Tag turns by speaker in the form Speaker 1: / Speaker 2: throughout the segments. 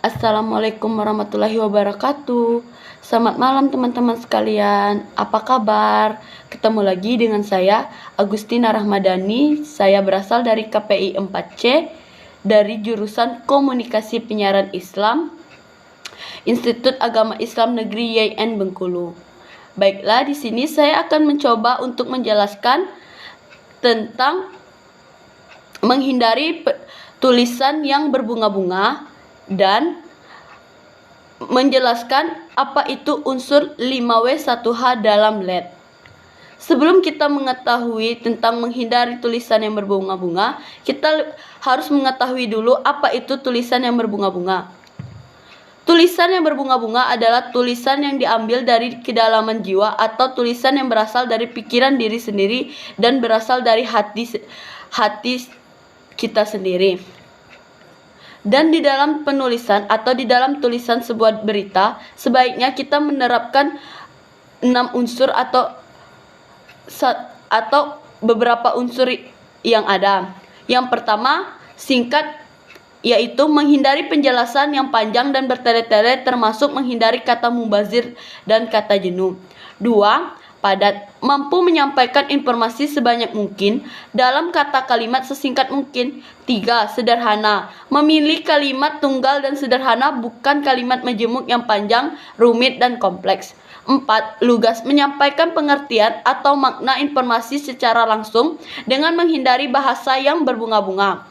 Speaker 1: Assalamualaikum warahmatullahi wabarakatuh. Selamat malam teman-teman sekalian. Apa kabar? Ketemu lagi dengan saya, Agustina Rahmadani. Saya berasal dari KPI 4C dari jurusan Komunikasi Penyiaran Islam, Institut Agama Islam Negeri YN Bengkulu. Baiklah, di sini saya akan mencoba untuk menjelaskan tentang menghindari tulisan yang berbunga-bunga dan menjelaskan apa itu unsur 5W1H dalam LED. Sebelum kita mengetahui tentang menghindari tulisan yang berbunga-bunga, kita harus mengetahui dulu apa itu tulisan yang berbunga-bunga. Tulisan yang berbunga-bunga adalah tulisan yang diambil dari kedalaman jiwa atau tulisan yang berasal dari pikiran diri sendiri dan berasal dari hati kita sendiri. Dan di dalam penulisan atau di dalam tulisan sebuah berita, sebaiknya kita menerapkan 6 unsur atau beberapa unsur yang ada. Yang pertama, singkat, yaitu menghindari penjelasan yang panjang dan bertele-tele, termasuk menghindari kata mubazir dan kata jenuh. 2. Padat, mampu menyampaikan informasi sebanyak mungkin dalam kata kalimat sesingkat mungkin. 3. Sederhana, memilih kalimat tunggal dan sederhana, bukan kalimat majemuk yang panjang, rumit, dan kompleks. 4. Lugas, menyampaikan pengertian atau makna informasi secara langsung dengan menghindari bahasa yang berbunga-bunga.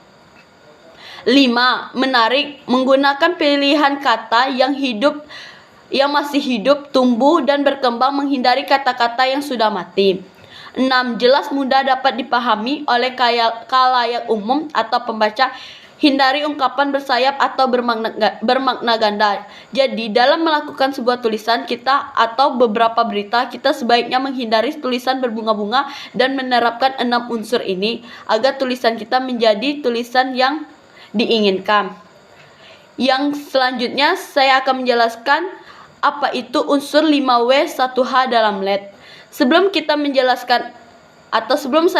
Speaker 1: 5. Menarik, menggunakan pilihan kata yang masih hidup, tumbuh, dan berkembang, menghindari kata-kata yang sudah mati. 6. Jelas, mudah dapat dipahami oleh khalayak umum atau pembaca. Hindari ungkapan bersayap atau bermakna ganda. Jadi, dalam melakukan sebuah tulisan kita atau beberapa berita, kita sebaiknya menghindari tulisan berbunga-bunga dan menerapkan 6 unsur ini agar tulisan kita menjadi tulisan yang diinginkan. Yang selanjutnya saya akan menjelaskan apa itu unsur 5W1H dalam LED. Sebelum saya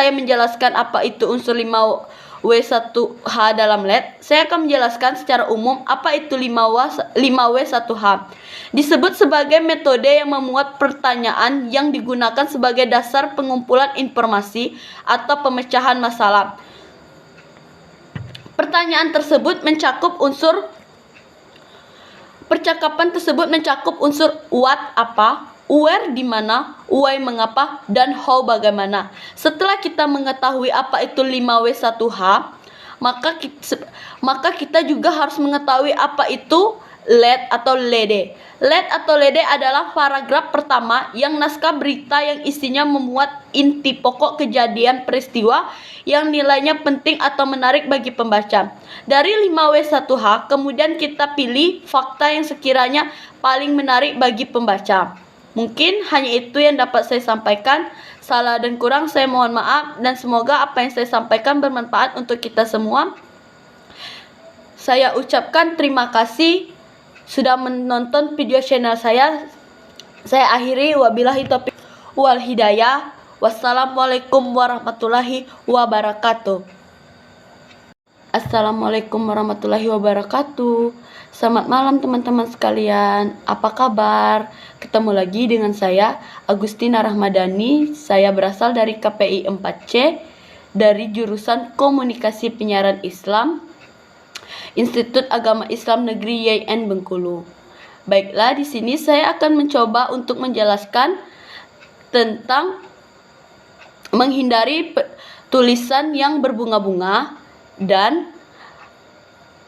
Speaker 1: menjelaskan apa itu unsur 5W1H dalam LED, saya akan menjelaskan secara umum apa itu 5W1H. Disebut sebagai metode yang memuat pertanyaan yang digunakan sebagai dasar pengumpulan informasi atau pemecahan masalah. Percakapan tersebut mencakup unsur what apa, where di mana, why mengapa, dan how bagaimana. Setelah kita mengetahui apa itu 5W1H, maka kita juga harus mengetahui apa itu LED atau LED. LED atau LED adalah paragraf pertama yang naskah berita yang isinya memuat inti pokok kejadian peristiwa yang nilainya penting atau menarik bagi pembaca. Dari 5W1H, kemudian kita pilih fakta yang sekiranya paling menarik bagi pembaca. Mungkin hanya itu yang dapat saya sampaikan. Salah dan kurang saya mohon maaf, dan semoga apa yang saya sampaikan bermanfaat untuk kita semua. Saya ucapkan terima kasih sudah menonton video channel saya. Saya akhiri, wabillahi taufiq wal hidayah. Wassalamualaikum warahmatullahi wabarakatuh. Assalamualaikum warahmatullahi wabarakatuh. Selamat malam teman-teman sekalian. Apa kabar? Ketemu lagi dengan saya, Agustina Rahmadani. Saya berasal dari KPI 4C dari jurusan Komunikasi Penyiaran Islam, Institut Agama Islam Negeri YN Bengkulu. Baiklah, di sini saya akan mencoba untuk menjelaskan tentang menghindari tulisan yang berbunga-bunga dan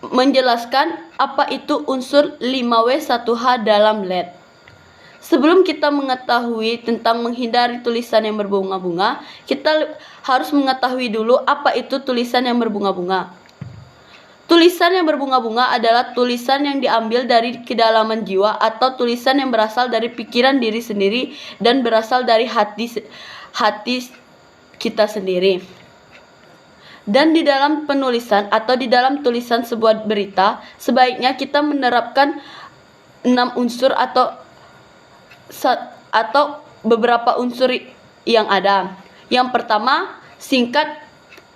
Speaker 1: menjelaskan apa itu unsur 5W1H dalam LED. Sebelum kita mengetahui tentang menghindari tulisan yang berbunga-bunga, kita harus mengetahui dulu apa itu tulisan yang berbunga-bunga. Tulisan yang berbunga-bunga adalah tulisan yang diambil dari kedalaman jiwa atau tulisan yang berasal dari pikiran diri sendiri dan berasal dari hati kita sendiri. Dan di dalam penulisan atau di dalam tulisan sebuah berita, sebaiknya kita menerapkan 6 unsur atau beberapa unsur yang ada. Yang pertama, singkat,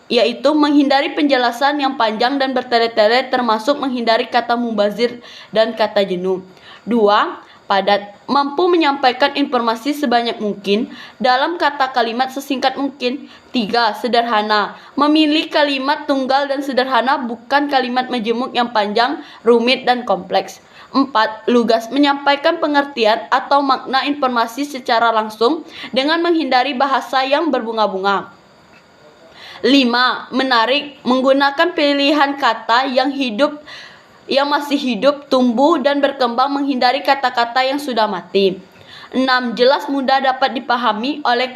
Speaker 1: yaitu menghindari penjelasan yang panjang dan bertele-tele termasuk menghindari kata mubazir dan kata jenuh. 2. Padat, mampu menyampaikan informasi sebanyak mungkin dalam kata kalimat sesingkat mungkin. 3. Sederhana, memilih kalimat tunggal dan sederhana, bukan kalimat majemuk yang panjang, rumit, dan kompleks. 4. Lugas, menyampaikan pengertian atau makna informasi secara langsung dengan menghindari bahasa yang berbunga-bunga. 5. Menarik, menggunakan pilihan kata yang masih hidup, tumbuh, dan berkembang, menghindari kata-kata yang sudah mati. 6. Jelas, mudah dapat dipahami oleh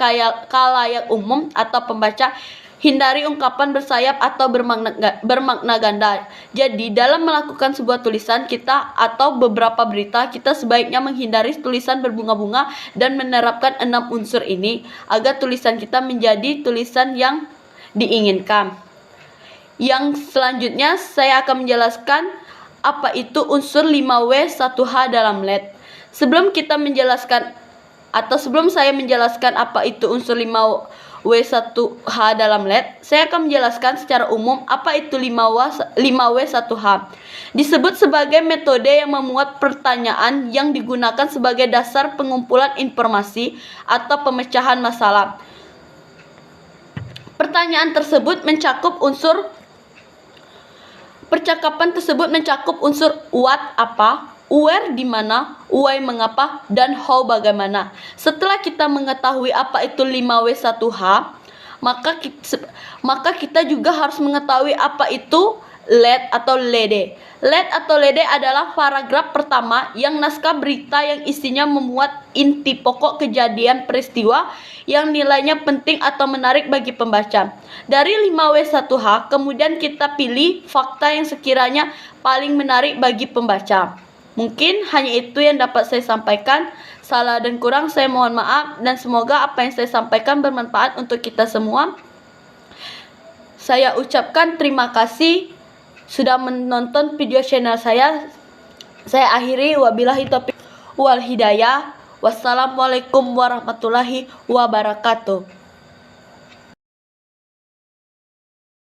Speaker 1: khalayak umum atau pembaca. Hindari ungkapan bersayap atau bermakna ganda. Jadi, dalam melakukan sebuah tulisan kita atau beberapa berita, kita sebaiknya menghindari tulisan berbunga-bunga dan menerapkan 6 unsur ini agar tulisan kita menjadi tulisan yang diinginkan. Yang selanjutnya saya akan menjelaskan apa itu unsur 5W1H dalam LED. Sebelum saya menjelaskan apa itu unsur 5W1H dalam LED, saya akan menjelaskan secara umum apa itu 5W1H. Disebut sebagai metode yang memuat pertanyaan yang digunakan sebagai dasar pengumpulan informasi atau pemecahan masalah. Percakapan tersebut mencakup unsur what apa, where di mana, why mengapa, dan how bagaimana. Setelah kita mengetahui apa itu 5W1H, maka kita juga harus mengetahui apa itu LED atau LED. LED atau LED adalah paragraf pertama yang naskah berita yang isinya memuat inti pokok kejadian peristiwa yang nilainya penting atau menarik bagi pembaca. Dari 5W1H, kemudian kita pilih fakta yang sekiranya paling menarik bagi pembaca. Mungkin hanya itu yang dapat saya sampaikan. Salah dan kurang saya mohon maaf, dan semoga apa yang saya sampaikan bermanfaat untuk kita semua. Saya ucapkan terima kasih sudah menonton video channel saya. Saya akhiri, wabillahi taufiq wal hidayah. Wassalamualaikum warahmatullahi wabarakatuh.